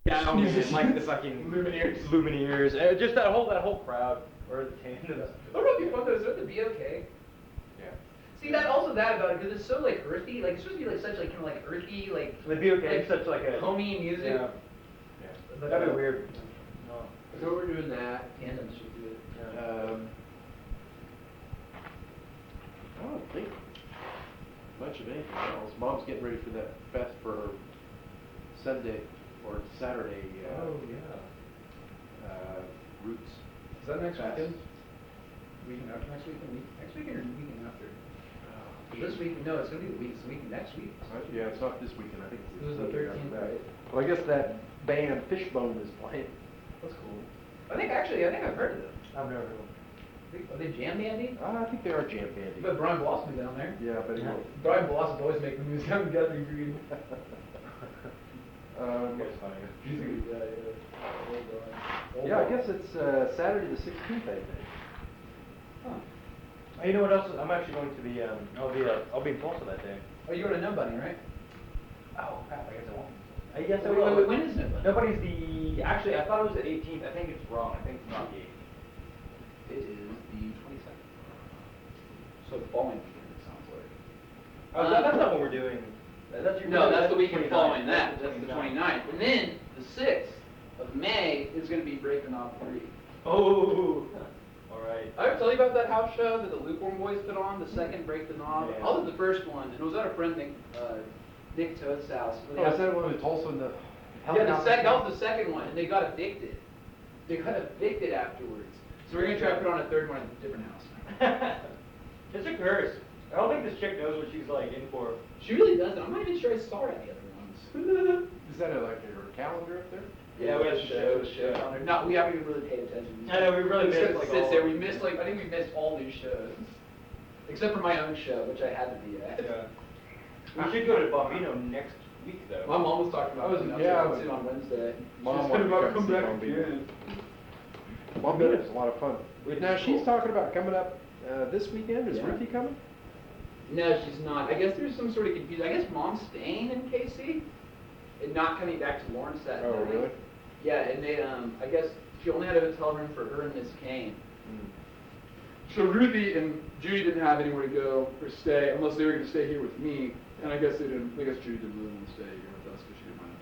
Yeah, I don't mean like the fucking Lumineers, just that whole crowd, or the tandems. Oh, no, be fun though. Is it the BOK? Yeah. See, that also that about it because it's so like earthy. Like it's supposed to be like such like kind of like earthy like. The BOK like, is such like a homey music. Yeah. But, That'd be weird. No. So we're doing that. Tandems should do it. Yeah. I don't think much of anything else. Mom's getting ready for that fest for her Sunday or Saturday. Roots. Is that next Fest. weekend? Weekend after next weekend? Next weekend or the weekend after? This week? No, it's gonna be the week. It's the week next week. Yeah, it's not this weekend. I think it's It was the weekend 13th, after that. right? Well, I guess that band Fishbone is playing. That's cool. I think I've heard of them. I've never heard of them. Are they jam bandy? I think they are jam bandy. But Brian Blossom's down there. Yeah, but Yeah. Brian Blossom's always making music. I'm Guthrie Green. That's funny. Yeah, I guess it's Saturday the 16th, I think. Huh. You know what else? I'm actually going to be I'll be in Tulsa that day. Oh, you're going to Nobody, right? Oh crap! I guess I won't. Yes, I Wait, will. wait, when is Nobody? Nobody's actually I thought it was the 18th. I think it's wrong. I think it's not the 18th. It is the 22nd. So the following weekend, it sounds like. Oh, that's not what we're doing. That's the weekend 29th. following that. That's the 29th. 29th. And then the 6th of May is going to be Breaking Off 3. Oh. All right. I ever tell you about that house show that the Lukewarm Boys put on, the second Break the Knob? Yeah. I was at the first one, and it was at a friend Nick Toad's house. Oh, is that one with Tulsa and the... Yeah, that was the second one, and they got evicted. They got evicted afterwards. So we're going to try to put on a third one at a different house. It's a curse. I don't think this chick knows what she's like in for. She really doesn't. I'm not even sure I saw her at the other ones. Is that like her calendar up there? Yeah, we have a show. No, we haven't even really paid attention. I know, we really missed, like, all there. of We them. missed, I think we missed all these shows. Except for my own show, which I had to be at. Yeah. We should go to Bombino next week, though. My mom was talking about it on Wednesday. Mom wanted to come see Bombino. Bombino's a lot of fun. Now, she's talking about coming up this weekend. Is Yeah. Ruthie coming? No, she's not. I guess there's some sort of confusion. I guess Mom's staying in KC and not coming back to Lawrence that Oh, night. really? Yeah, and they, I guess she only had a hotel room for her and Miss Kane. So Ruthie and Judy didn't have anywhere to go or stay unless they were going to stay here with me. And I guess they didn't. I guess Judy didn't really want to stay here with us because she didn't mind.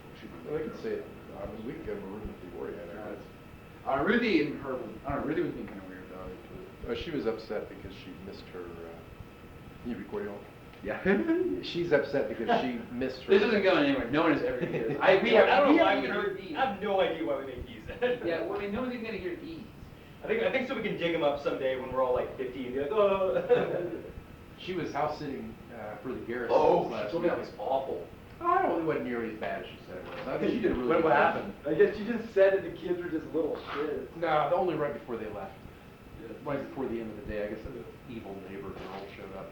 Well, they could say it. We could go to Maroon if they were yet. Ruthie and her. I don't know. Ruthie was being kind of weird though. She was upset because she missed her. Can you record it all? Yeah. She's upset because she missed her. This isn't going anywhere. No one has ever heard this. I don't know why haven't we even heard these. I have no idea why we make these. Yeah, well, I mean, no one's even going to hear these. I think so we can dig them up someday when we're all like 50 and be like, oh. She was house sitting for the Garrison last She told me week. that was awful. I don't know, it wasn't nearly as bad as she said it was. I think she did a really What good job. happened? I guess you just said that the kids were just little shit. No, only right before they left. Right before the end of the day, I guess an evil neighbor girl showed up.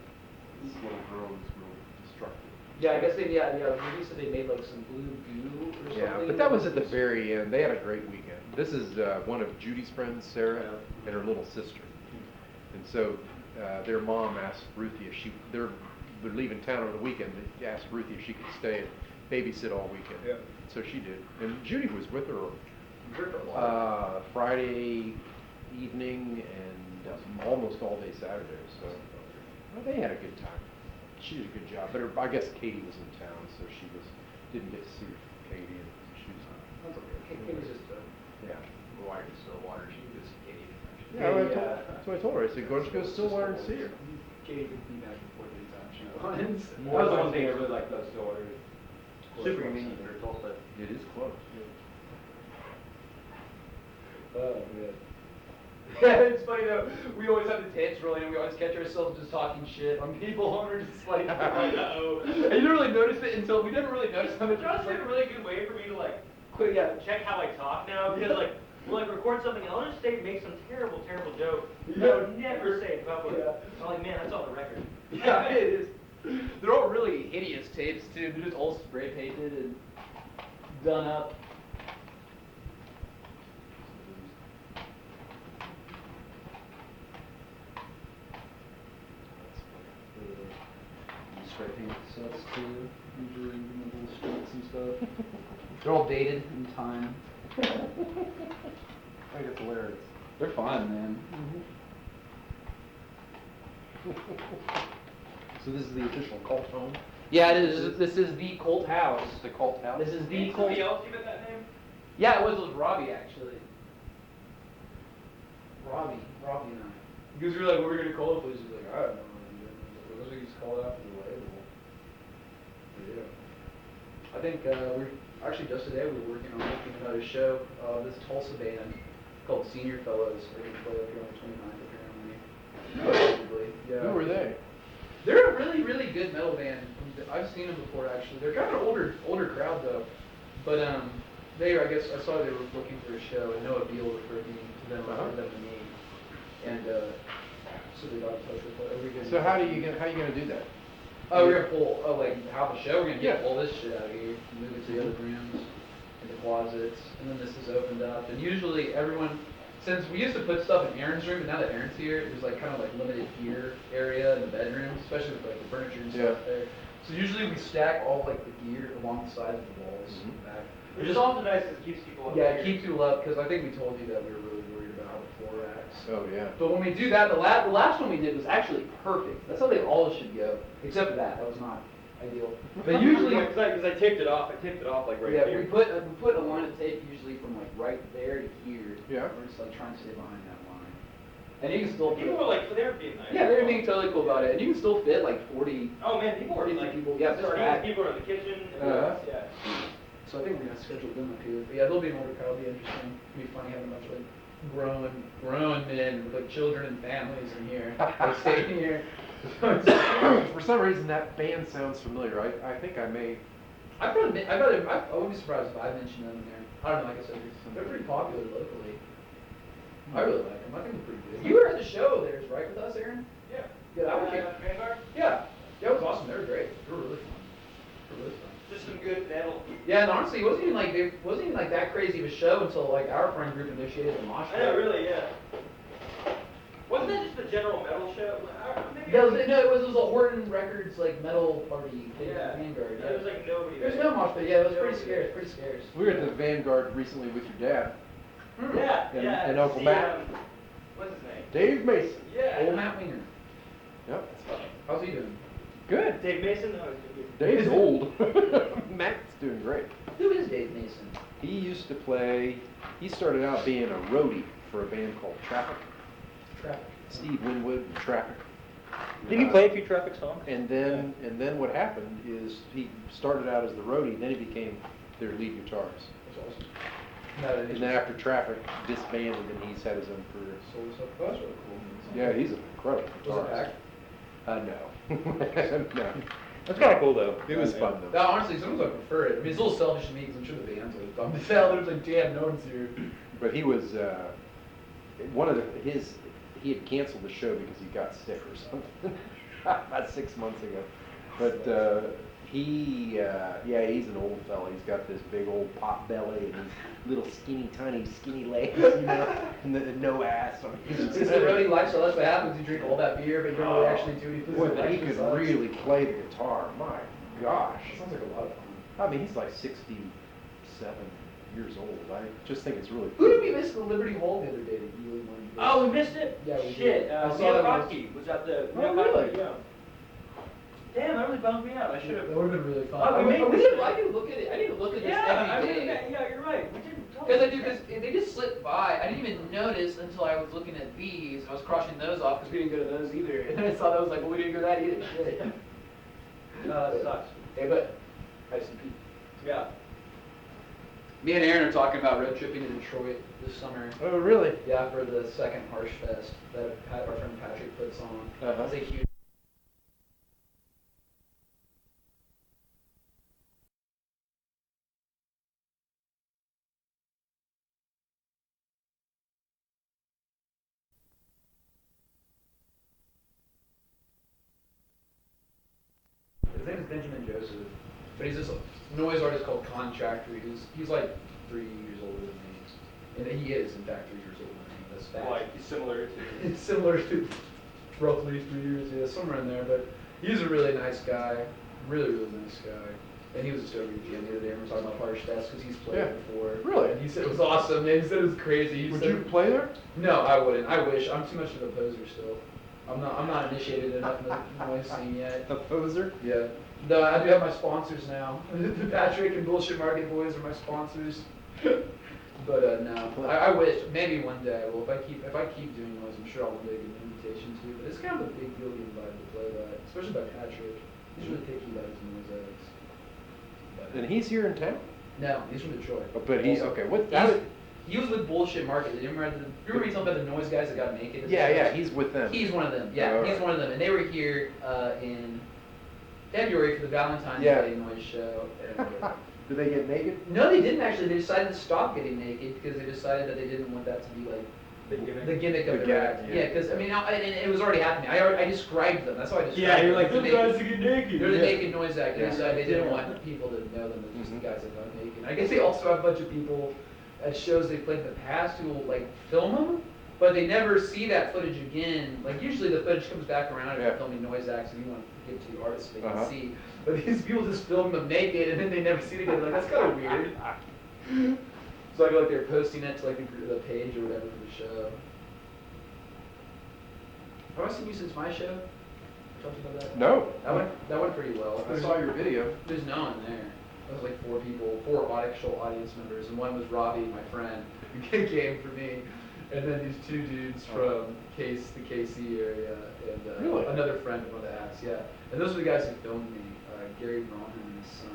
This little girl was real destructive. Yeah, I guess they, Rudy said they made like some blue goo or something. Yeah, but that was at the very end. They had a great weekend. This is one of Judy's friends, Sarah, and her little sister. And so their mom asked Ruthie if they're leaving town over the weekend. They asked Ruthie if she could stay and babysit all weekend. Yeah. So she did. And Judy was with her Friday evening and almost all day Saturday. So they had a good time. She did a good job. But I guess Katie was in town, so she didn't get to see Katie. And she was, That's okay. Katie's just yeah. wired to Stillwater. She can just Katie. Yeah, that's what I told her. I said, go to Stillwater and see her. Katie can be back and forth anytime she wants. That was the one thing I really liked about Stillwater. Super convenient for Tulsa. It is close. Oh, man. Yeah, it's funny though. We always have the tapes rolling, and we always catch ourselves just talking shit on people, and we're just like, uh-oh. And you don't really notice it until we didn't really notice how much. John's like a really good way for me to like check how I talk now because like we'll like record something and I'll just make some terrible joke that I would never say in public. Yeah. I'm like, man, that's on the record. Yeah, it is. They're all really hideous tapes too. They're just all spray painted and done up. spray paint sets too, usually in the little streets and stuff. They're all dated in time. I think it's hilarious. They're fun, man. So this is the official cult home? Yeah, it is. This is the cult house. This is the cult house? This is the Did cult. somebody else give it that name? Yeah, it was Robbie actually. Robbie and I. Because we were like, what are we gonna call the place? He's like, I don't know. What was it just called after the label? Yeah. I think we're actually just today we were working on making another show. This Tulsa band called Senior Fellows. They're gonna play up here on the 29th apparently. Yeah. Who were they? They're a really, really good metal band. I've seen them before actually. They're kind of an older crowd though. But I guess I saw they were looking for a show and Noah Beal referred me to them, referred them to me. And so they got in touch with us. So how are you gonna do that? Oh, we're gonna pull, like, how the show, we're gonna Yeah. pull this shit out of here, move it to the other rooms, in the closets, and then this is opened up, and usually everyone, since we used to put stuff in Aaron's room, but now that Aaron's here, there's like kind of like limited gear area in the bedrooms, especially with like the furniture and stuff there. So usually we stack all like the gear along the side of the walls in the back. Which is also nice because it keeps people up. Yeah, it keeps people up, because I think we told you that we were really worried about the floor racks. Oh, yeah. But when we do that, the last one we did was actually perfect. That's how they all should go, except for that. That was not ideal. But usually, because I taped it off. I taped it off like right yeah, here. we put a line of tape usually from like right there to here. Yeah. We're just like trying to stay behind that line. And you can still People were like, they were being nice. yeah, they were being totally cool about it. And you can still fit like 40. Oh man, people were 40 like, people. Yeah, just packed. people were in the kitchen. Yeah. So I think we're gonna schedule them up here. But yeah, they'll be an older crowd. It'll be interesting. It'll be funny having a bunch of like grown men with like children and families in here. Like staying here. For some reason, that band sounds familiar. I think I may. I wouldn't be surprised if I mentioned them in there. I don't know, like I said, they're pretty popular locally. I really like them. I think they're pretty good. You were at the show there, right, with us, Aaron? Yeah. Yeah, I would Vanguard? Yeah. Yeah, it was awesome. They were great. They were really fun. They were really fun. Just some good metal. Yeah, and honestly, it wasn't even like that crazy of a show until like our friend group initiated the mosh pit. I know, really, yeah. Wasn't that just a general metal show? Maybe Yeah, it was a Horton Records like metal party thing at Vanguard. There was like nobody There's there. no mosh pit. Yeah, it was pretty scarce. Pretty scarce. We were at the Vanguard recently with your dad. Yeah, And- yeah. and Uncle see, Matt. What's his name? Dave Mason. Yeah. Old Matt Winger. Yep. How's he doing? Good. Dave Mason? No, he's good. Dave's old. Matt's doing great. Who is Dave Mason? He used to play. He started out being a roadie for a band called Traffic. Traffic. Steve Winwood and Traffic. Didn't he play a few Traffic songs? And then what happened is he started out as the roadie, then he became their lead guitarist. That's awesome. No, And then after Traffic disbanded, and he's had his own career. Soul stuff. That's really cool. Yeah, he's an incredible Was it guitarist. back? No. That's kind of cool though. It was fun though. No, honestly, sometimes I prefer it. I mean, it's a little selfish to me because I'm sure the band's like bummed this out. There's like, damn, no one's here. But he was he had canceled the show because he got sick or something about 6 months ago. But he's an old fella. He's got this big old pot belly and these little skinny legs, you know, and no ass. It's the roadie lifestyle. That's what happens. You drink all that beer, but you don't really actually do anything. Boy, but he could really play the guitar. My gosh. Sounds like a lot of fun. I mean, he's like 67 years old. I just think it's really Who did we miss at the Liberty Hall the other day that you really wanted to go? Oh, we missed it? Yeah, we Shit. did. I saw Mia that Kotsky was at the. Oh, really? Yeah. Damn, that really bummed me out. I should have. That would have been really fun. Oh, we made I this didn't thing. look at it. I didn't look at this Yeah, every day. yeah, you're right. We didn't talk Because about they just slipped by. I didn't even notice until I was looking at these. I was crossing those off because we didn't go to those either. And then I saw those like, well, we didn't go to that either. Shit. No, that sucks. Hey, but ICP. Yeah. Me and Aaron are talking about road tripping to Detroit this summer. Oh, really? Yeah, for the second Harsh Fest that our friend Patrick puts on. Uh-huh. It's a huge. His name is Benjamin Joseph, but he's this noise artist called Contractor. He's like 3 years older than me, and he is in fact 3 years older than me. That's fact. Like, similar to. It's similar to roughly 3 years, yeah, somewhere in there. But He's a really nice guy, really nice guy. And he was just over at the gym the other day and we were talking about harsh stats because he's played before. Really? And he said it was awesome, man. He said it was crazy. Would you play there? No, I wouldn't. I wish. I'm too much of a poser still. I'm not initiated enough in the noise scene yet. A poser? Yeah. No, I do have my sponsors now. Patrick and Bullshit Market Boys are my sponsors. But no, I wish maybe one day. Well, if I keep doing noise, I'm sure I'll make an invitation to. But it's kind of a big deal being invited to play that, especially by Patrick. He's really picky about his noise acts. And he's here in town? No, he's from Detroit. Oh, but he's okay. What? He was with Bullshit Market. You remember me telling about the noise guys that got naked? Yeah, he's with them. He's one of them. Yeah, Oh, he's right. one of them. And they were here in February for the Valentine's Day noise show. And, Did they get naked? no, they didn't actually. They decided to stop getting naked because they decided that they didn't want that to be like the gimmick of The their gimmick, act. yeah. Yeah, because I mean, and it was already happening. I described them. That's how I described Yeah, you're them. like, They're those guys naked. to get naked. They're the Yeah. naked noise act. They Yeah. decided they didn't want people to know them as just Mhm. the guys that got naked. I guess they also have a bunch of people at shows they played in the past who will like film them, but they never see that footage again. Like usually the footage comes back around if Yeah. you're filming noise acts and you want to give it to the artists so they can Uh-huh. see. But these people just film them naked and then they never see it again. Like that's kind of weird. So I feel like they're posting it to like the page or whatever for the show. Have I seen you since my show? I talked about that. No. That went pretty well. I saw your video. There's no one there. There was like 4 people, 4 actual audience members, and one was Robbie, my friend, who came for me, and then these 2 dudes from the KC area, and Really? another friend of one of the acts, yeah. And those are the guys who filmed me, Gary Braun and his son.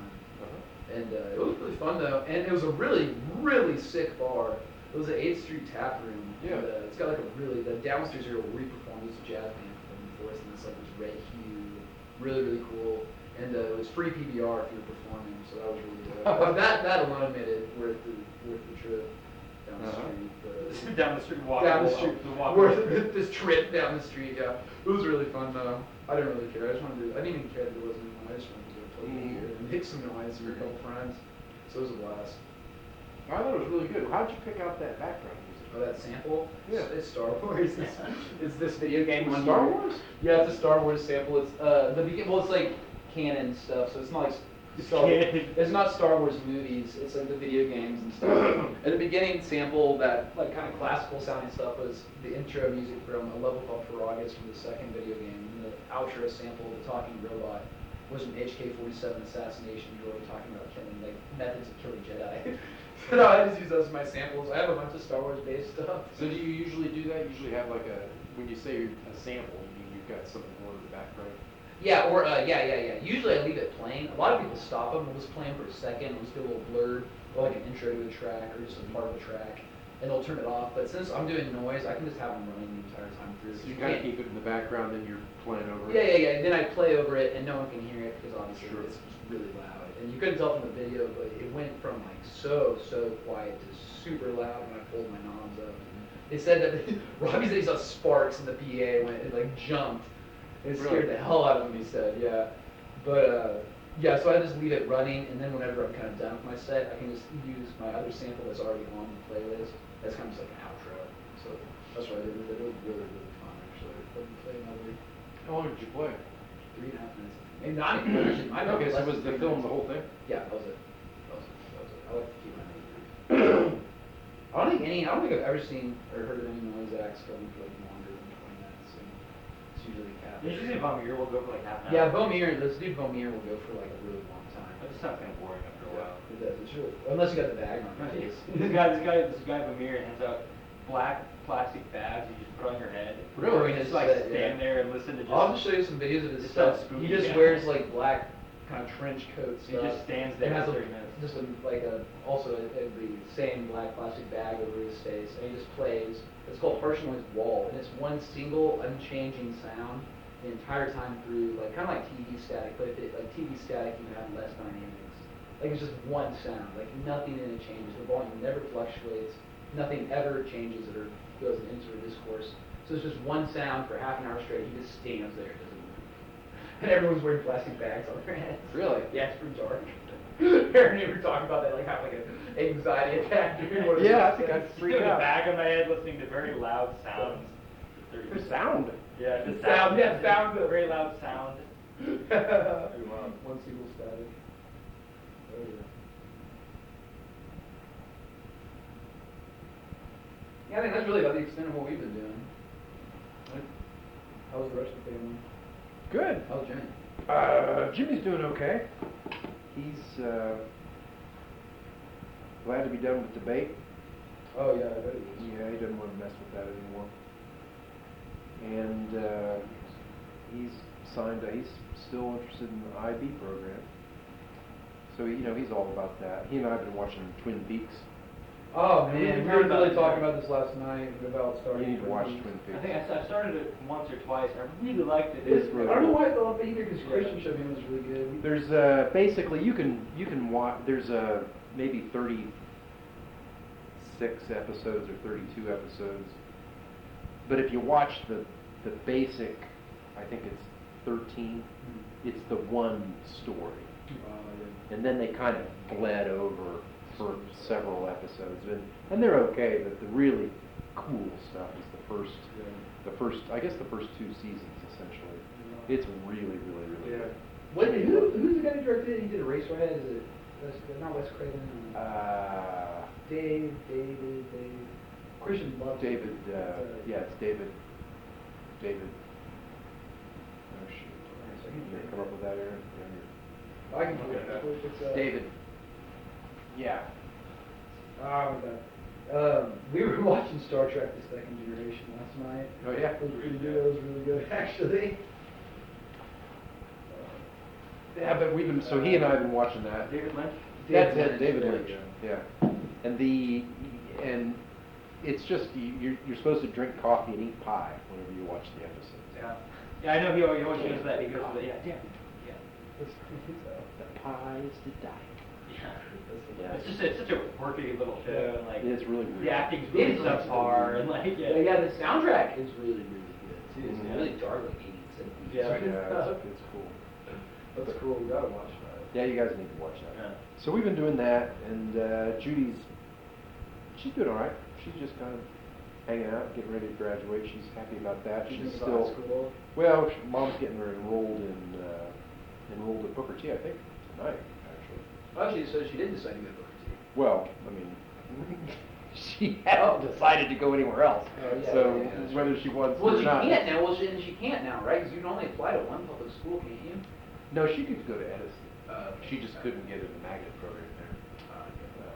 And it was really fun though, and it was a really sick bar. It was an 8th Street tap room. Yeah. And, it's got like the downstairs area where we performed this jazz band performing for us, and it's like this red hue, really cool. And it was free PBR if you were performing, so that was really good. that alone made it worth the trip down the street. Down the street, Down the street, walk. worth this trip down the street. Yeah, it was really fun though. I didn't really care. I didn't even care that there wasn't anyone. I just wanted to go play here and make some noise for a couple friends. So it was a blast. I thought it was really good. How'd you pick out that background music? Oh, that sample? Yeah. It's Star Wars. It's this video game one. Star here. Wars? Yeah, it's a Star Wars sample. It's it's like canon stuff, so it's not like it's not Star Wars movies. It's like the video games and stuff. At the beginning sample, that like kind of classical sounding stuff was the intro music from a level called Faragas from the second video game. And the outro sample, the talking robot, was an HK-47 assassination droid talking about killing, like methods of killing Jedi. So no, I just use those as my samples. I have a bunch of Star Wars based stuff. So do you usually do that? Usually have like when you say a sample, you mean you've got something going in the background? Yeah, or yeah. Usually I leave it playing. A lot of people stop them. We'll just play them for a second. We'll just do a little blurb, or like an intro to a track, or just a part of a track, and they'll turn it off. But since I'm doing noise, I can just have them running the entire time through. So you kind of keep it in the background, then you're playing over it? Yeah. And then I play over it, and no one can hear it because obviously Sure. it's just really loud. And you couldn't tell from the video, but it went from like so quiet to super loud when I pulled my knobs up. They said that Robbie said he saw sparks in the PA when it like jumped. It scared the hell out of him, he said, yeah. But, yeah, so I just leave it running, and then whenever I'm kind of done with my set, I can just use my other sample that's already on the playlist. That's kind of just like an outro. So that's what I did with it. It was really fun, actually. Let me play another How long did you play? 3.5 minutes. Maybe not even, actually. I know, Okay, so less was than the 3 film minutes. the whole thing? Yeah, that was it. I like to keep my name. I don't think I've ever seen or heard of any noise acts going for like longer than 20 minutes. And it's usually cap. Usually Von Muir will go for like half an Yeah, hour. this dude Bomir will go for like a really long time. That just sounds kind of boring after a while. It does, it's really, unless you got the bag on your face. This guy Vermeer hands out black plastic bags you just put on your head. Really? And just His like set, stand yeah. there and listen to just. I'll just show you some videos of his It stuff. sounds spooky, He just yeah. wears like black kind of trench coat He stuff. just stands and there has for a, 30 minutes. just the same black plastic bag over his face, and he just plays. It's called Harsh Noise Wall, and it's one single unchanging sound the entire time through, like kind of like TV static, but if it like TV static, you have less dynamics. Like it's just one sound, like nothing in it changes. The volume never fluctuates. Nothing ever changes it or goes into a discourse. So it's just one sound for half an hour straight. He just stands there, doesn't move. And everyone's wearing plastic bags on their heads. Really? Yeah, it's pretty dark. Aaron and you were talking about that, like having like an anxiety attack during one of Yeah, those I think I'd things. freak In the out. back of my head listening to very loud sounds. The sound. Yeah, The sound, yeah, sound. Very loud sound. Wow. One single static. Oh, yeah. Yeah, I think that's really about the extent of what we've been doing. How's the rest of the family? Good. How's Jimmy? Jimmy's doing okay. He's glad to be done with debate. Oh yeah, I bet he is. Yeah, he doesn't want to mess with that anymore. And he's still interested in the IB program. So he's all about that. He and I have been watching Twin Peaks. Oh man, we were really that. talking about this last night about starting. You need to watch Peaks. Twin Peaks. I think I started it once or twice. I really liked it. It's really I don't know cool. why I thought that either, because Christian showed me it was really good. There's basically you can watch. There's maybe 36 episodes or 32 episodes. But if you watch the basic, I think it's 13. It's the one story, and then they kind of bled over for several episodes, and they're okay. But the really cool stuff is the first I guess the first 2 seasons essentially. It's really good. Who's the guy who directed it? He did a race right? Is it not Wes Craven? Dave. Christian loves David. Yeah, it's David. Oh shoot! You gonna come up with that, Aaron? I can look at that. David. Yeah. We were watching Star Trek: The Second Generation last night. Oh yeah. It was pretty good. It was really good, actually. Yeah, but so he and I have been watching that. David Lynch? That's David it, David Lynch, Lynch. Yeah. And it's just you're supposed to drink coffee and eat pie whenever you watch the episodes. Yeah. Yeah, I know he always goes that. He goes to that. Yeah, damn. Yeah. The pie is to die. Yeah. It's such a quirky little show, and like It's really weird. the acting's really subpar, and like Yeah, the soundtrack is really good too. It's Mhm. really dark, like 80s, 70s. Yeah. It's cool. That's cool. We gotta watch that. Yeah, you guys need to watch that. Yeah. So we've been doing that, and she's doing all right. She's just kind of hanging out, getting ready to graduate. She's happy about that. She's still school. well. Mom's getting her enrolled at Booker T. I think tonight, actually. Actually, so she did decide to go to Booker T. Well, I mean, she hasn't decided to go anywhere else. Oh, yeah, So yeah, that's whether she wants Well, to or she not. can't now. Well, she can't now, right? Because you can only apply to one public school, can't you? No, she could go to Edison. Okay. She just couldn't get in the magnet program there.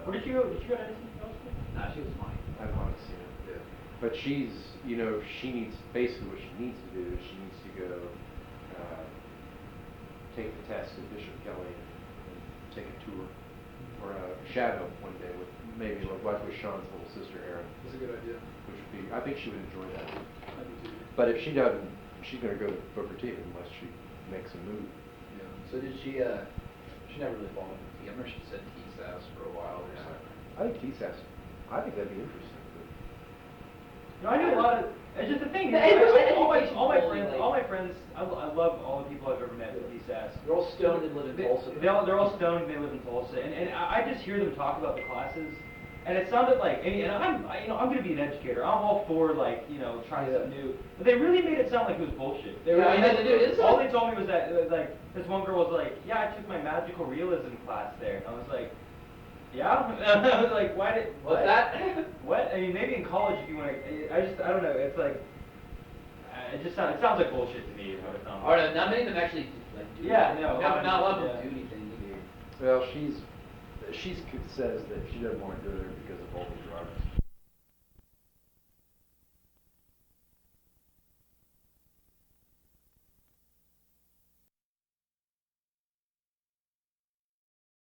Where did you go? Did you go to Edison? Nah, she was mine. I've not seen it. Yeah. But she needs, basically what she needs to do is she needs to go take the test at Bishop Kelly and take a tour or a shadow one day with maybe like with Sean's little sister Erin. That's a good idea. Which would be, I think she would enjoy that. But if she doesn't, she's going to go to Booker T unless she makes a move. Yeah. So did she never really followed with T. I remember she said TSAS for a while or something. I think TSAS, I think that'd be interesting. No, I know a lot of. It's just the thing. The education All my like- friends. I love all the people I've ever met with DSAS. They're all stoned and live in Tulsa. They're all stoned and they live in Tulsa, and I just hear them talk about the classes, and it sounded like, and I'm going to be an educator. I'm all for trying something new, but they really made it sound like it was bullshit. They Yeah, really, I know they do. It's all like- they told me was that like this one girl was like, yeah, I took my magical realism class there, and I was like, yeah, I was like, why did What's what? that? What? I mean, maybe in college if you want to. I don't know. It's like, it sounds like bullshit to me. Is what it sounds Or like. not many of them actually like do. Yeah, no, Not a lot of yeah. them do anything either. Well, she says that she doesn't want to go there because of all the drugs.